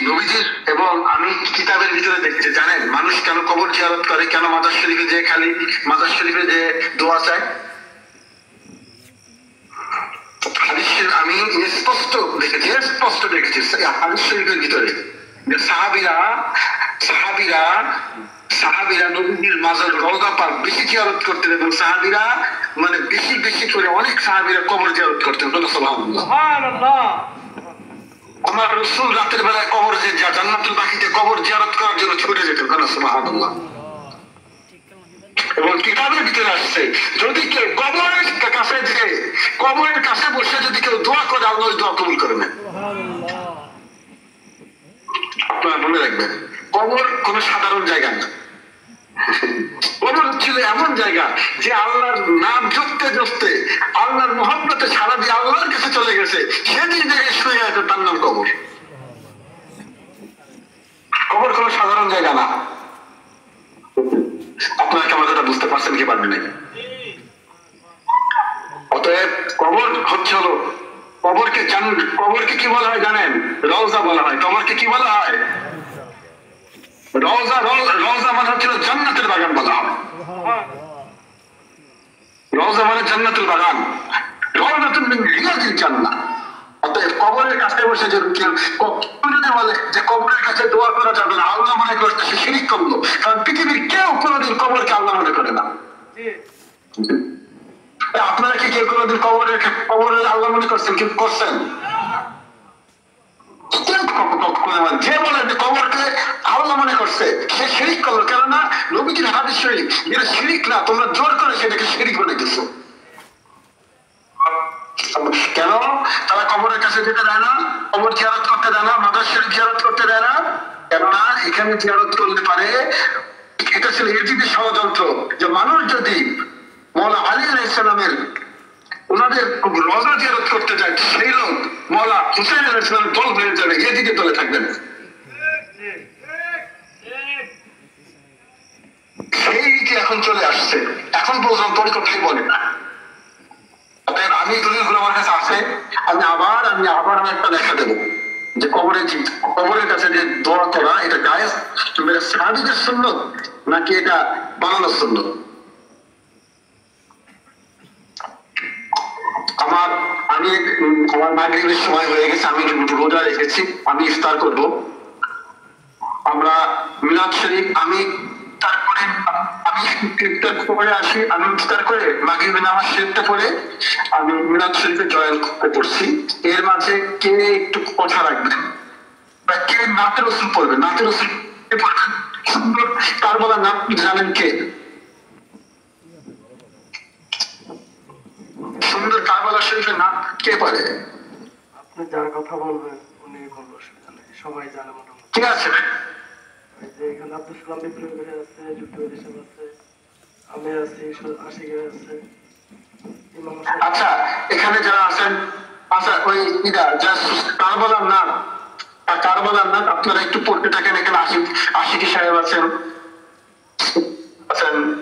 নবীজির এবং আমি কিতাবের ভিতরে দেখছি, জানেন মানুষ কেন কবর জিয়ারত করে, কেন মাজার শরীফে যে খালি মাজার শরীফে যে দোয়া চায়? হাদিসের আমি স্পষ্ট দেখেছি হাদিস শরীফের ভিতরে যে সাহাবীরা নবীর মাজার রওজা পাক বেশি জিয়ারত করতেন, এবং সাহাবীরা মানে বেশি বেশি করে অনেক সাহাবীরা কবর জিয়ারত করতেন। সুবহানাল্লাহ। আমার রাসূল রাতের বেলায় কবর যে জান্নাতুল বাকিতে কবর জিয়ারত করার জন্য ছুটে যেতেন। সুবহানাল্লাহ। এবং কিতাবের ভিতরে আসছে, যদি কেউ কবরের কাছে বসে যদি কেউ দোয়া করে, আল্লাহ ওই দোয়া কবুল করে নেন। আপনারা মনে রাখবেন, কবর কোন সাধারণ জায়গা না। কবর ছিল এমন জায়গা যে আল্লাহর নাম জপতে জপতে আল্লাহর মুহাব্বতে সারা দিয়ে আল্লাহর কাছে চলে গেছে, সে যে জায়গায় শুয়ে আছে তার নাম কবর। কবর কোন সাধারণ জায়গা না। আপনারা কি আমার কথা বুঝতে পারছেন কি পারবেন না? অতএব কবর হচ্ছে হলো, কবরকে কি বলা হয় জানেন? রওজা বলা হয়। কবরকে কি বলা হয়? রওজা মানে হচ্ছে জান্নাতের বাগান বলা হয়। রওজা মানে জান্নাতুল বাগান, রওজাতুন মিন রিয়াজিল জান্নাহ। অতএব কবরের কাছে বসে যদি কেউ বলে যে কবরের কাছে দোয়া করা যাবে না, আল্লাহ মনে করতে, সে শিরক করলো। কারণ পৃথিবীর কেউ কোনোদিন কবরকে আল্লাহ মনে করে না। আপনারা কি কেউ কোনোদিন কবরের আল্লাহ মনে করছেন? কি করছেন? যে বলে কবরকে আল্লাহ মনে করছে সে শিরিক করলো। কেননা নবীজির হাদিস শরীফ, যেটা শিরিক না, তোমরা জোর করে সেটাকে শিরিক বলে দিচ্ছ। কেন? তারা কবরের কাছে যেতে দেয় না, কবর জিয়ারত করতে দেয় না, মাজার শরীফ জিয়ারত করতে দেয় না। কেননা এখানে জিয়ারত করতে পারে, এটা ছিল ইজিদের ষড়যন্ত্র, যে মানুষ যদি মওলা আলী আলাইহিস সালামের ওনাদের রওজা জিয়ারত করতে যায়, সেই লোক মওলা হুসাইন আলাইহিস সালামের দল হয়ে যাবে, ইজিদের দলে থাকবেন। সেই যে এখন চলে আসছে, এখন পর্যন্ত কোথায় বলে না। আমি দলিলগুলো আমার কাছে আছে, আমি আবার একটা দেখা দেবো যে কবরের কাছে যে দোয়া করা, এটা জায়েজ সাহাবীদের সুন্নাত নাকি এটা বানানো সুন্নাত। আমার মাগরিবের সময় হয়ে গেছে, আমি রোজা রেখেছি, আমি ইফতার করব। আমরা মিলাদ শরীফ আমি ইফতার করে আসি, আমি ইফতার করে মাগরিবের নামাজ শেষটা পড়ে আমি মিলাদ শরীফে জয়েন করছি। এর মাঝে কে একটু কথা রাখবেন বা কে নাতে রসুল পড়বেন? নাতে রসুল পড়বেন সুন্দর কারবালার নাম জানেন কে? সুন্দর কারবালা শরীফের নাম কে পারে? আপনি যার কথা বলবেন উনি বলবো, সবাই জানে মোটামুটি। ঠিক আছে, এখানে আব্দুল সালাম বিপ্লবী আছে, যুক্তরাজ্য আছে, আমি আছি, আশিক আছে। আচ্ছা, এখানে যারা আছেন, আচ্ছা ওই কারবালার নাম আপনারা একটু পড়তে থাকেন। এখানে আশিকি সাহেব আছেন,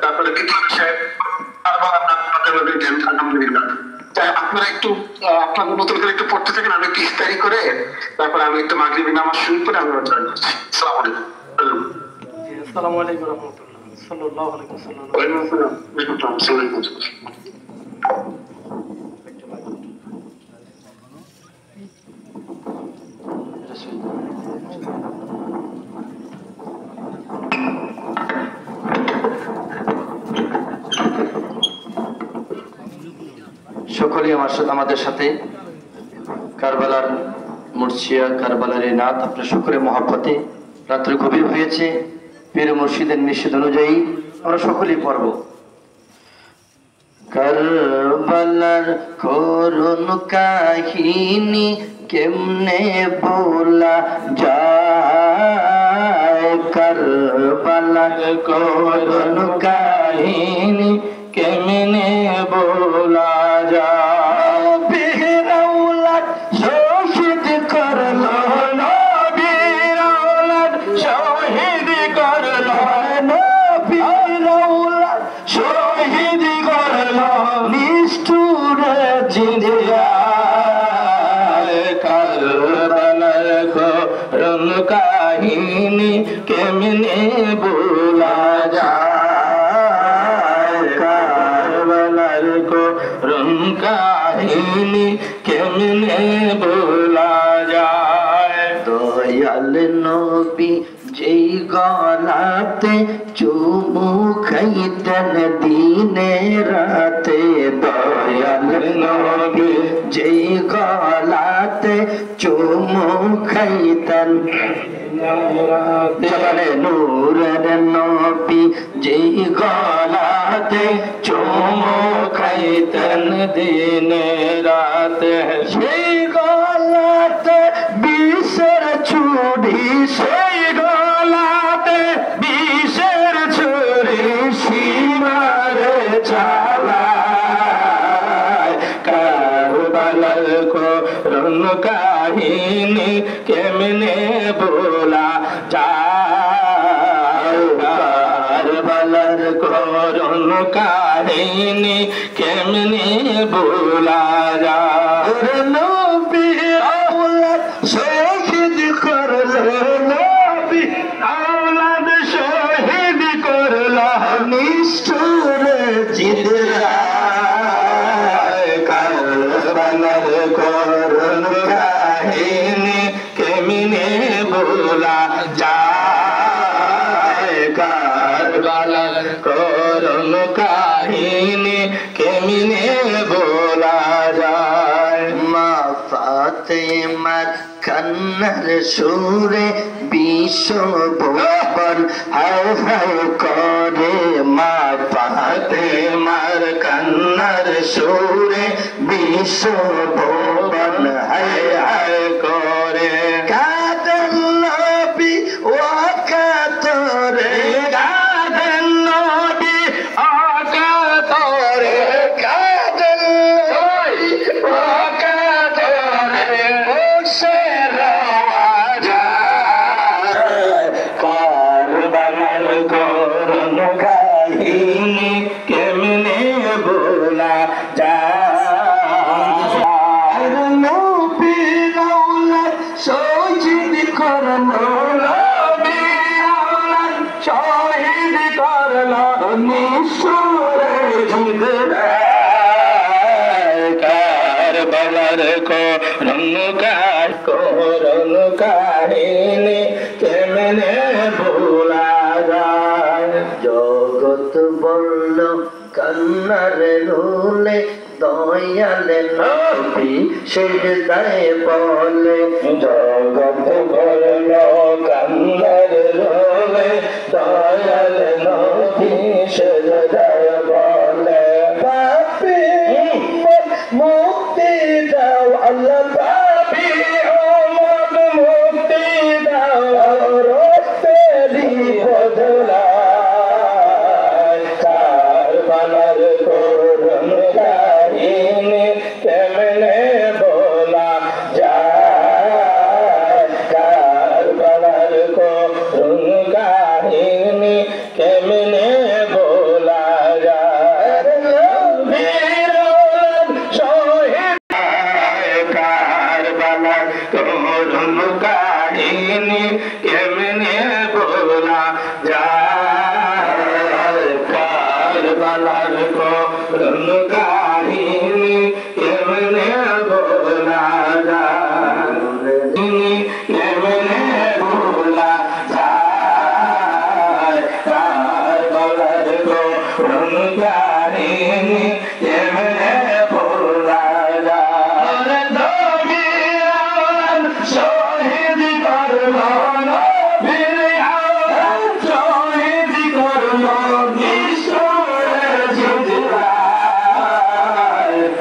তারপরে বিপ্লবী সাহেব, কারবালার নাম আলহামদুলিল্লাহ। আপনারা একটু আপনাদের মতো করে একটু পড়তে থাকেন, আমি একটু ইফতারি করে তারপরে আমি একটু মাগরিবি নামাজ শুরু করে আমি জয়েন করছি। আসসালামু আলাইকুম। আসসালামু আলাইকুম ওয়া রাহমাতুল্লাহ। সাল্লাল্লাহু আলাইহি ওয়াসাল্লাম। ওয়া আলাইকুম আসসালাম। সকলেই আমাদের সাথে কারবালার মুর্শিয়া, কারবালার এই নাত আপনার সকলে মহব্বতে, রাত্রে গভীর হয়েছে, পীর মুর্শিদের নিষেধ অনুযায়ী আমরা সকলেই পড়ব। কারবালার করুণ কাহিনী কেমনে বলা যায়, কারবালার করুণ কাহিনী কেমনে বলা যায়। বীরাউলাদ শহীদ করলো নবীর আওলাদ, শহীদ করলো নবীর আওলাদ, শহীদ করলো নিষ্ঠুর জিন্দিয়া। কারবালার করুণ কাহিনী কেমনে ভোলা যায় কারবালার করুণ কাহিনী কেমনে ভোলা যায় দয়াল নবী যেই গলাতে চুমু খাইতেন দিনে রাতে দয়াল নবী যেই গলাতে চুমু খাইতেন জবানে নূরের নবী যেই গলাতে চুমু খাইতেন দিনে রাতে সেই গলাতে বিষের ছুরি সেই গলাতে বিষের ছুরি সীমারে চালায় কারবালার করুণ কাহিনী কেমনে ভোলা যায় কারবালার করুণ কাহিনী কেমনে ভোলা যায় নবী আওলাদ শহীদ করলো নবী আওলাদ শহীদ করলো নিষ্ঠুর জিদরায় কারবালার করুণ কাহিনী কেমনে ভোলা যায় কারবালার করুণ কাহিনী কেমনে ভোলা যায় মা ফাতেমার কান্নার সুরে বিশ্ব ভুবন হায় হায় করে মা ফাতেমার কান্নার সুরে বিশ্ব ভুবন হায় হায় করে কাঁদেন নবী ও কাতরে কাঁদেন নবী ও কাতরে কাঁদেন নবী ও কাতরে কারবালার করুণ কাহিনী কেমনে ভোলা যায় নবীর আওলাদ শহীদ করলো নবীর আওলাদ শহীদ করলো নিষ্ঠুর জিদরায় কারবালার করুণ কাহিনী কেমনে ভোলা যায় জগৎ বলল কান্নার রোলে দয়ালে নবী সেজদায় বলে জগৎ বলল কান্নার রোলে দয়ালে নবী সেজদায় বলে পাপী মুক্তি দাও আল্লাহ পাপী মুক্তি দাও রক্তেরি বদলায় কারবালার করুণ কাহিনী কেমনে ভোলা যায় কারবালার করুণ কাহিনী কেমনে ভোলা যায় নবীর আওলাদ শহীদ কারবালার করুণ কাহিনী কেমনে ভোলা যায় কারবালার করুণ কাহিনী কেমনে ভোলা যায় কেমনে ভোলা যায় কারবালার করুণ কাহিনী কেমনে ভোলা যায় নবীর আওলাদ শহীদ করলো নবীর আওলাদ শহীদ করলো নিষ্ঠুর জিদরায়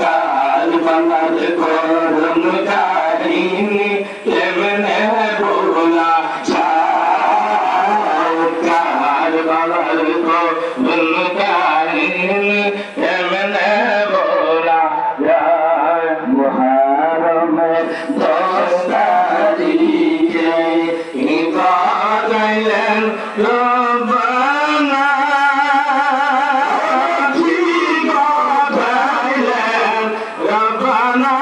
কারবালার করুণ কাহিনী কেমনে ভোলা যায় কারবালার করুণ কাহিনী কেমনে ভোলা যায় মুহররমের 10 তারিখে ঈদ গাইলেন রব্বানা ঈদ গাইলেন রব্বানা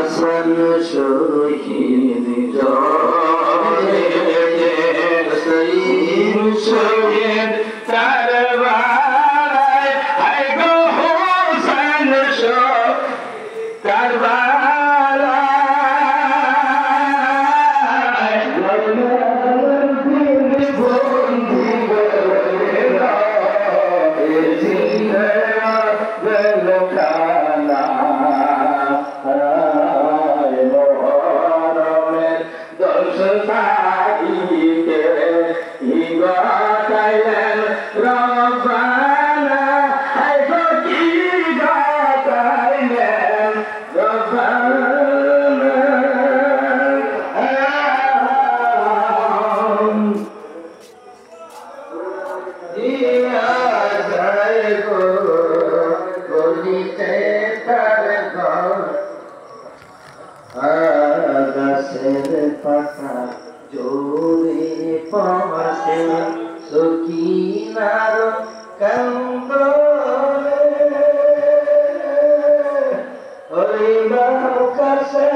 হাসান শহীদ শহীদ কারবালায় আয় গো হাসান শহীদ কারবালায় বন্দি পাতা জোরে পড়ছে সকিনার কান্দনে ওই বাহু কাছে